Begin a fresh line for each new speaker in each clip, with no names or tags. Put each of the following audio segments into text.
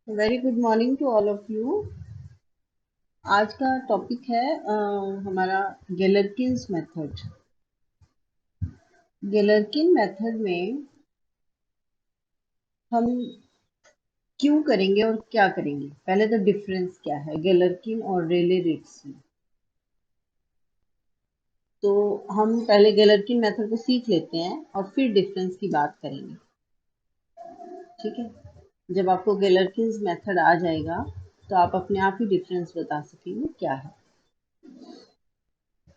Very good morning to all of you. आज का topic है हमारा गैलरकिन्स मेथड। गैलरकिन मेथड में हम क्यों करेंगे और क्या करेंगे। पहले तो डिफरेंस क्या है गैलरकिन और रेले रेट्स में। तो हम पहले गैलरकिन मेथड को सीख लेते हैं और फिर डिफरेंस की बात करेंगे। ठीक है। जब आपको गैलरकिन्स मेथड आ जाएगा तो आप अपने आप ही डिफरेंस बता सकेंगे क्या है।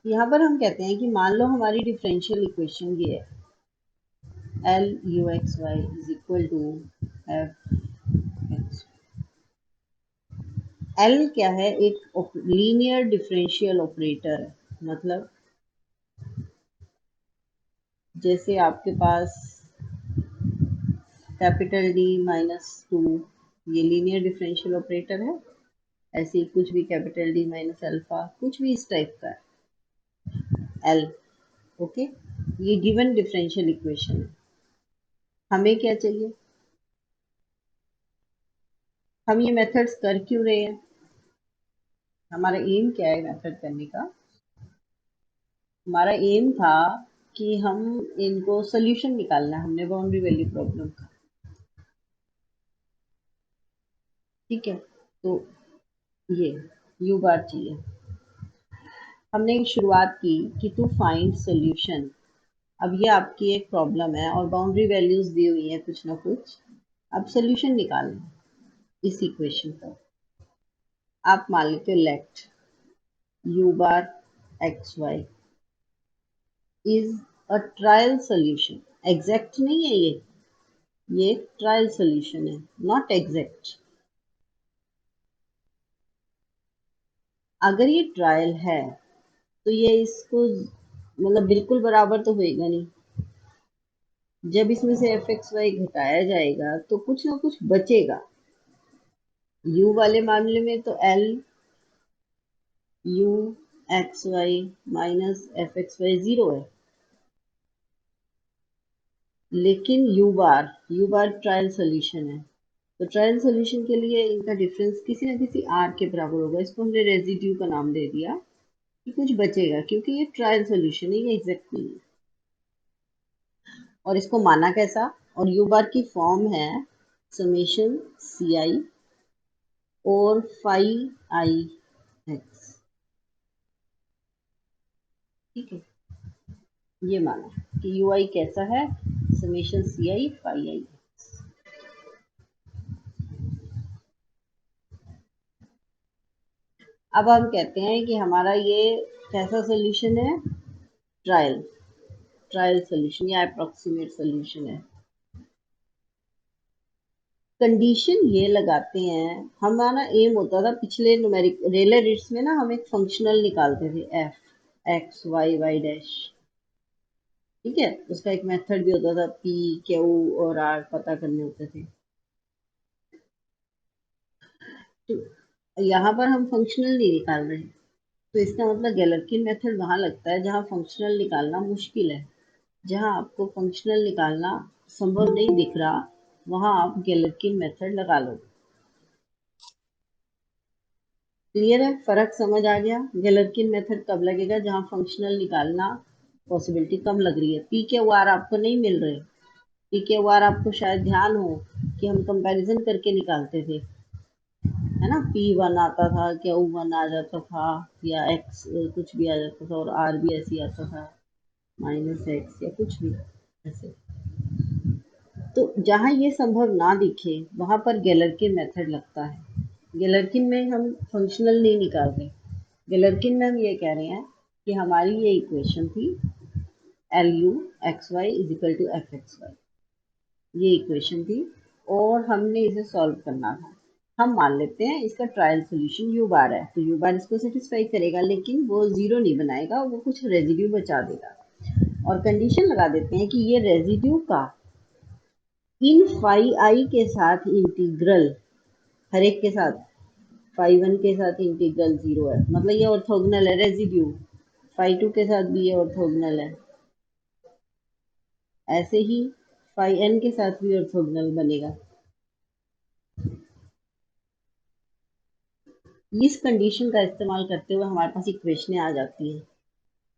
यहाँ पर हम कहते हैं कि मान लो हमारी डिफरेंशियल इक्वेशन ये है L U X Y is equal to F X. L क्या है? एक लीनियर डिफरेंशियल ऑपरेटर है। मतलब जैसे आपके पास कैपिटल डी माइनस टू, ये लीनियर डिफरेंशियल ऑपरेटर है। ऐसे ही कुछ भी कैपिटल डी माइनस अल्फा, कुछ भी इस टाइप का है एल। ओके, ये गिवन डिफरेंशियल इक्वेशन है। हमें क्या चाहिए? हम ये मेथड्स कर क्यों रहे हैं? हमारा एम क्या है मेथड करने का? हमारा एम था कि हम इनको सोल्यूशन निकालना है, हमने बाउंड्री वैल्यू प्रॉब्लम का। ठीक है। तो ये यू बार चाहिए। हमने शुरुआत की कि टू फाइंड सोल्यूशन। अब ये आपकी एक प्रॉब्लम है और बाउंड्री वैल्यूज दी हुई है कुछ ना कुछ। अब सोल्यूशन निकालना इस इक्वेशन का। आप मान लेते हो let U bar X Y is a trial solution. Exact नहीं है ये ट्रायल सोल्यूशन है, नॉट एग्जैक्ट। अगर ये ट्रायल है तो ये इसको मतलब बिल्कुल बराबर तो होएगा नहीं। जब इसमें से एफ एक्स वाई घटाया जाएगा तो कुछ ना कुछ बचेगा। यू वाले मामले में तो L U X Y minus F X Y zero है। लेकिन यू बार ट्रायल सोल्यूशन है। तो ट्रायल सोल्यूशन के लिए इनका डिफरेंस किसी ना किसी आर के बराबर होगा। इसको हमने रेजिड्यू का नाम दे दिया कि कुछ बचेगा, क्योंकि ये ट्रायल सोल्यूशन है, ये एग्जैक्ट नहीं है। और इसको माना कैसा? और यू बार की फॉर्म है समेशन सी आई और फाई आई एक्स। ठीक है, ये माना कि यू आई कैसा है? समेशन सी आई फाई आई। अब हम कहते हैं कि हमारा ये कैसा सोल्यूशन है? ट्रायल ट्रायल सोल्यूशन या अप्रोक्सीमेट सोल्यूशन है। कंडीशन ये लगाते हैं, हमारा एम होता था पिछले न्यूमेरिक रेलर रेट्स में ना, हम एक फंक्शनल निकालते थे F X Y Y dash. ठीक है, उसका एक मेथड भी होता था, पी क्यू और आर पता करने होते थे। तो यहाँ पर हम फंक्शनल नहीं निकाल रहे, तो इसका मतलब गैलरकिन मेथड वहां लगता है जहां फंक्शनल निकालना मुश्किल है। जहां आपको फंक्शनल निकालना संभव नहीं दिख रहा, वहां आप गैलरकिन मेथड लगा लो। क्लियर है? फर्क समझ आ गया? गैलरकिन मेथड कब लगेगा? जहां फंक्शनल निकालना पॉसिबिलिटी कम लग रही है। पी के वार आपको नहीं मिल रहे। पी के वार आपको शायद ध्यान हो कि हम कंपैरिजन करके निकालते थे, है ना। पी वन आता था, क्या वन आ जाता था, या एक्स कुछ भी आ जाता था, और आर भी ऐसे ही आता था, माइनस एक्स या कुछ भी ऐसे। तो जहाँ ये संभव ना दिखे वहां पर गैलरकिन मेथड लगता है। गैलरकिन में हम फंक्शनल नहीं निकाल रहे। गैलरकिन में हम ये कह रहे हैं कि हमारी ये इक्वेशन थी L U X Y is equal to F X Y, ये इक्वेशन थी और हमने इसे सॉल्व करना था। हम मान लेते हैं इसका ट्रायल सोल्यूशन यू बार है, तो यू बार इसको सेटिस्फाई करेगा, लेकिन वो जीरो नहीं बनाएगा, वो कुछ रेजिड्यू बचा देगा। और कंडीशन लगा देते हैं कि ये रेजिड्यू का इन फाई आई के साथ इंटीग्रल, हर एक के साथ, फाई वन के साथ इंटीग्रल जीरो है, मतलब ये ऑर्थोगोनल है रेजिड्यू। फाई टू के साथ भी ये ऑर्थोगोनल है, ऐसे ही फाई एन के साथ भी ऑर्थोगोनल बनेगा। इस कंडीशन का इस्तेमाल करते हुए हमारे पास इक्वेशनें आ जाती हैं।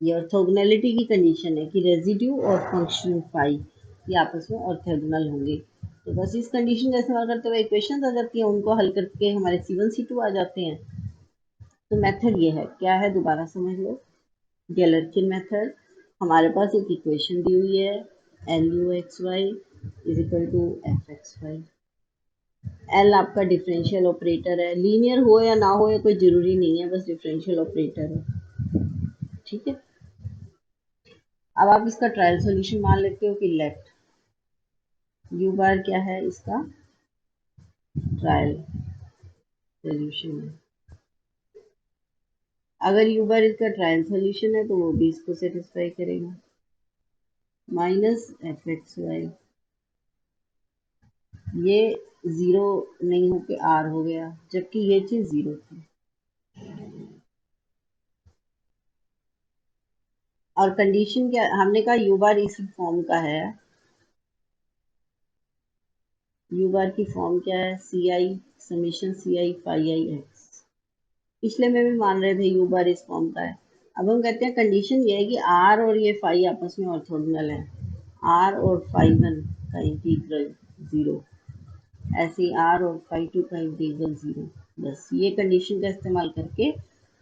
ये ऑर्थोगोनैलिटी की कंडीशन है कि रेजिड्यू और फंक्शन फाई ये आपस में ऑर्थोगोनल होंगे। तो बस इस कंडीशन का इस्तेमाल करते हुए इक्वेशन आ जाती हैं, उनको हल करके हमारे C1 C2 आ जाते हैं। तो मेथड ये है, क्या है दोबारा समझ लो। गैलरकिन मेथड, हमारे पास एक इक्वेशन दी हुई है LUXY is equal to FXY। L आपका डिफरेंशियल ऑपरेटर है, लीनियर हो या ना हो या कोई जरूरी नहीं है, बस डिफरेंशियल ऑपरेटर है। ठीक है, अब आप इसका ट्रायल सॉल्यूशन मान लेते हो कि लेफ्ट यू बार क्या है, इसका ट्रायल सॉल्यूशन है। अगर यू बार इसका ट्रायल सॉल्यूशन है तो वो भी इसको सेटिस्फाई करेगा। -FXY, ये जीरो नहीं होके आर हो गया, जबकि ये चीज जीरो थी। और कंडीशन क्या, हमने कहा यू बार इस फॉर्म का है। यू बार की फॉर्म क्या है, CI समेशन CI फाई आई एक्स। पिछले में भी मान रहे थे यू बार इस फॉर्म का है। अब हम कहते हैं कंडीशन ये है कि आर और ये फाई आपस में ऑर्थोगोनल है। आर और फाई वन का इंटीग्रल जीरो, ऐसे ही आर और फाई टू का इंटीग्रल जीरो। बस ये कंडीशन का इस्तेमाल करके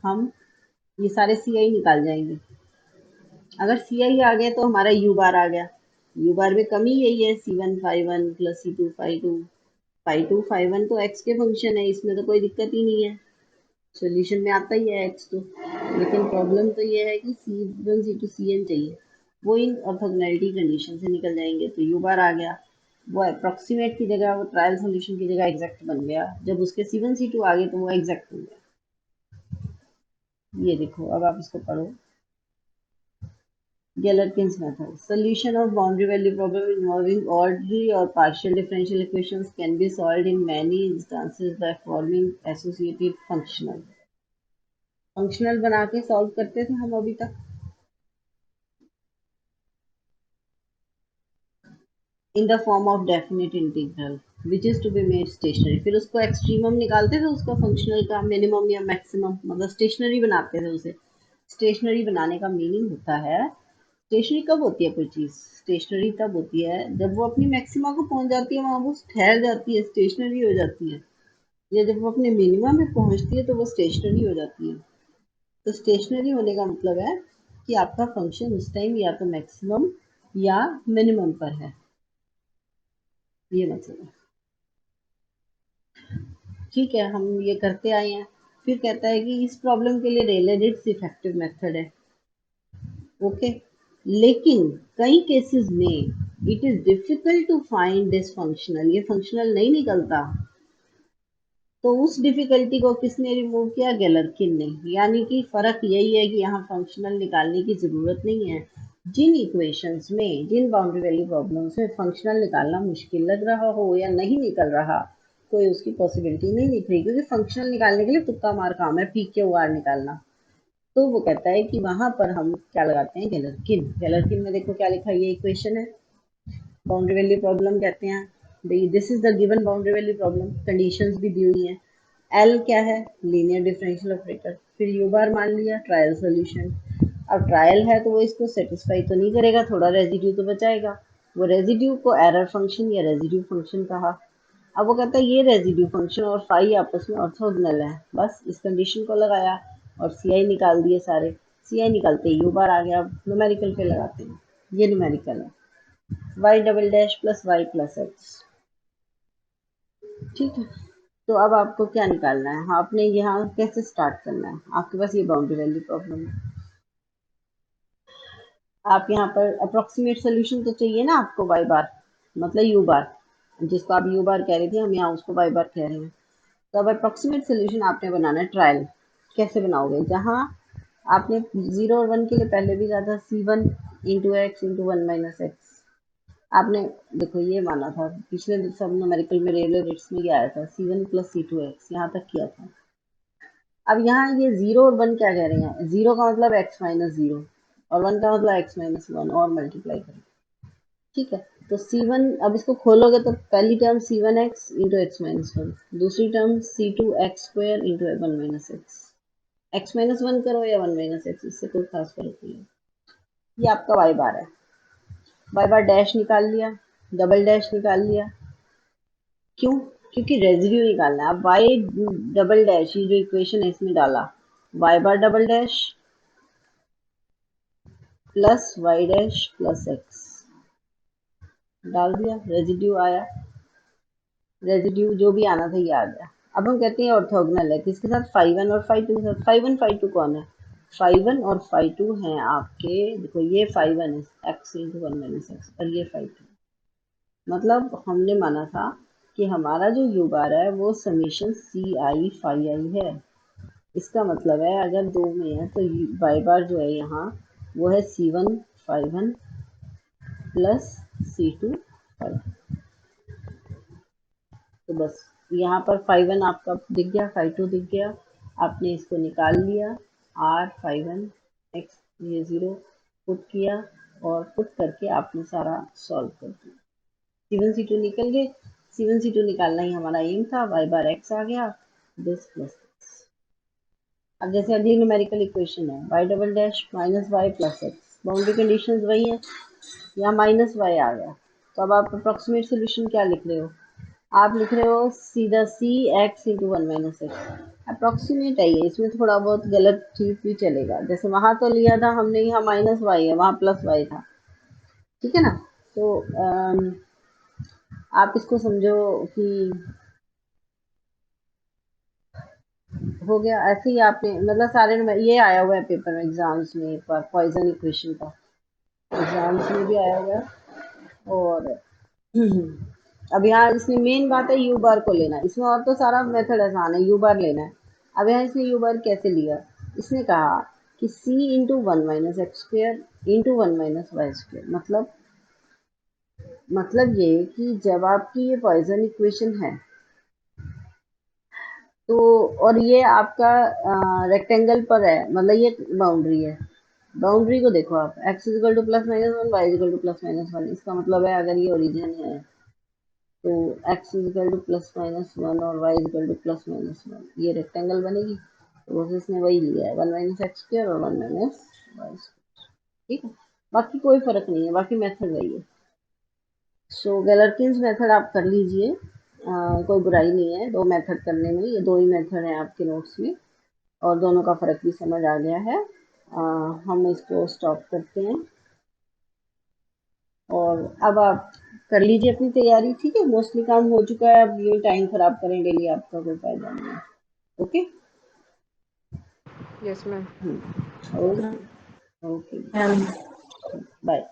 हम ये सारे CI निकाल जाएंगे। अगर CI आ गया तो हमारा यू बार आ गया। यू बार में कमी यही है, C1 phi one plus C2 phi two. Phi two phi one तो एक्स के फंक्शन है, इसमें तो कोई दिक्कत ही नहीं है, सॉल्यूशन में आता ही है एक्स तो। लेकिन प्रॉब्लम तो ये है कि C1 C2 CN चाहिए, वो इन ऑर्थोगोनैलिटी कंडीशन से निकल जाएंगे। तो यू बार आ गया, वो अप्रोक्सीमेट की जगह, वो ट्रायल सॉल्यूशन की जगह एग्जैक्ट बन गया। जब उसके C1 C2 आ गए तो वो एग्जैक्ट हो गया। ये देखो, अब आप इसको पढ़ो। Galerkin's method. Solution of boundary value problem involving ordinary or partial differential equations can be solved in many instances by forming associated functional. Functional बना के सॉल्व करते थे हम अभी तक, in the form of definite integral which is to be made stationary. फिर उसको extremum निकालते थे उसका, फंक्शनल का मिनिमम या मैक्सिमम, मतलब स्टेशनरी बनाते थे उसे। स्टेशनरी बनाने का मीनिंग होता है, स्टेशनरी कब होती है कोई चीज, स्टेशनरी तब होती है जब वो अपनी मैक्सिमा को पहुंच जाती है, वहां वो ठहर जाती है, स्टेशनरी हो जाती है। या जब वो अपने मिनिमम में पहुंचती है तो वो स्टेशनरी हो जाती है। तो स्टेशनरी होने का मतलब है कि आपका फंक्शन उस टाइम या तो मैक्सिमम या मिनिमम पर है, ये मतलब है। ठीक है, हम ये करते आए हैं। फिर कहता है कि इस प्रॉब्लम के लिए रेलेडिट्स इफेक्टिव मेथड है। ओके, लेकिन कई केसेस में it is difficult to find this functional, ये फंक्शनल नहीं निकलता। तो उस डिफिकल्टी को किसने रिमूव किया, गैलरकिन ने। यानी कि फर्क यही है कि यहाँ फंक्शनल निकालने की जरूरत नहीं है। जिन इक्वेशंस में, जिन बाउंड्री वैल्यू प्रॉब्लम्स में फंक्शनल निकालना मुश्किल लग रहा हो या नहीं निकल रहा, कोई उसकी पॉसिबिलिटी नहीं दिख रही, क्योंकि फंक्शनल निकालने के लिए तुक्का मार काम है, PQR निकालना। तो वो कहता है कि वहां पर हम क्या लगाते हैं, गैलरकिन। गैलरकिन में देखो क्या लिखा है, ये इक्वेशन है, बाउंड्री वैल्यू प्रॉब्लम कहते हैं। This is the given boundary value problem, conditions भी दी हुई हैं। एल क्या है, लीनियर डिफरेंशियल ऑपरेटर। फिर यू बार मान लिया, ट्रायल सॉल्यूशन। अब ट्रायल है तो वो इसको सेटिस्फाई तो नहीं करेगा, थोड़ा रेजिड्यू तो बचाएगा। वो रेजिड्यू को एरर फंक्शन या रेजिड्यू फंक्शन कहा। अब वो कहता है ये रेजिड्यू फंक्शन और फाई आपस में ऑर्थोगोनल है। बस इस कंडीशन को लगाया और CI निकाल दिए सारे। CI निकालते यू बार आ गया। अब न्यूमेरिकल पे लगाते हैं, ये न्यूमेरिकल है, y double dash plus y plus x. ठीक है, तो अब आपको क्या निकालना है, हाँ, आपने यहाँ कैसे स्टार्ट करना है। आपके पास ये बाउंड्री वैल्यू प्रॉब्लम है, आप यहाँ पर अप्रोक्सीमेट सोल्यूशन तो चाहिए ना आपको, y बार मतलब यू बार, जिसको आप यू बार कह रही थी, हम यहाँ उसको y बार कह रहे हैं। तो अब अप्रोक्सीमेट सोल्यूशन आपने बनाना है ट्रायल। कैसे बनाओगे, जहाँ आपने 0 और 1 के लिए पहले भी कहा था, C1 × x × 1 - x। आपने देखो ये माना था, पिछले सब न्यूमेरिकल में रेलेटिव्स में ये आया था, C1 + C2x, यहाँ तक किया था। अब यहाँ ये 0 और 1 क्या कह रहे हैं, 0 का मतलब x - 0 और 1 का मतलब x - 1 और मल्टीप्लाई करें। ठीक है। तो C1 अब इसको खोलोगे तो पहली term C1x into X minus one, दूसरी term C2x² into one minus X. X minus one करो या वन माइनस एक्स, इससे कोई खास फर्क नहीं है। ये आपका वाई बार है। वाई बार डैश निकाल लिया, डबल डैश निकाल लिया। क्यों? क्योंकि रेजिड्यू निकालना है। अब वाई डबल डैश, ये जो इक्वेशन है इसमें डाला, Y bar double dash plus Y dash plus X डाल दिया, रेजिड्यू आया। रेजिड्यू जो भी आना था ये आ गया। अब हम कहते हैं ऑर्थोगोनल है किसके साथ? फाइव वन और फाइव टू के साथ। फाइव वन फाइव टू कौन है? फाइव वन और फाइव टू हैं आपके, देखो ये फाइव वन है x into one minus x, और ये फाइव टू। मतलब हमने माना था कि हमारा जो यू बार है वो समीशन सी आई फाई आई है। इसका मतलब है अगर दो में है तो वाई बार जो है यहाँ वो है C1 five one plus C2 five. तो बस यहाँ पर फाइव वन आपका दिख गया, फाइव टू दिख गया, आपने इसको निकाल लिया। आर फाइव वन एक्स ये ज़ीरो पुट किया, और पुट करके आपने सारा सॉल्व कर दिया। C1 C2 निकल गए। C1 C2 निकालना ही हमारा एम था। वाई बार एक्स आ गया, दिस प्लस। अब जैसे अगली न्यूमेरिकल इक्वेशन है Y double dash minus Y plus X, boundary conditions वही है, यहाँ माइनस वाई आ गया। तो अब आप अप्रोक्सीमेट सोल्यूशन क्या लिख रहे हो? आप लिख रहे हो सीधा C X into one minus X. Approximate है ये, इसमें थोड़ा बहुत गलत ठीक भी चलेगा। जैसे वहां तो लिया था हमने, यहाँ माइनस वाई है, वहां प्लस वाई था, ठीक है ना। तो आप इसको समझो कि हो गया ऐसे ही। आपने मतलब सारे ये आया हुआ है पेपर में, एग्जाम्स में एक बार पॉइजन इक्वेशन का एग्जाम्स में भी आया हुआ है। और अब यहाँ इसमें मेन बात है यू बार को लेना। इसमें और तो सारा मेथड आसान है, यू बार लेना है। अब यहाँ इसने यू बार कैसे लिया? इसने कहा कि c into one minus X square into one minus Y square. मतलब ये कि जब आपकी ये पॉइजन इक्वेशन है तो, और ये आपका रेक्टेंगल पर है, मतलब ये बाउंड्री है। बाउंड्री को देखो आप, X is equal to plus minus one, Y is equal to plus minus one. इसका मतलब है अगर ये ओरिजिन है तो x is equal to plus minus one और y is equal to plus minus one, ये रेक्टेंगल बनेगी। तो बस इसने वही लिया है, वन माइनस एक्स स्क्र और वन माइनस वाई स्क्र। ठीक है, बाकी कोई फर्क नहीं है, बाकी मेथड वही है। सो गैलरकिन्स मेथड आप कर लीजिए, कोई बुराई नहीं है दो मेथड करने में। ये दो ही मेथड हैं आपके नोट्स में, और दोनों का फर्क भी समझ आ गया है। हम इसको स्टॉप करते हैं, और अब आप कर लीजिए अपनी तैयारी। ठीक है, मोस्टली काम हो चुका है, अब ये टाइम खराब करें डेली आपका कोई फायदा नहीं है। Okay.
Yes ma'am.
Okay. Okay,
ma'am
bye.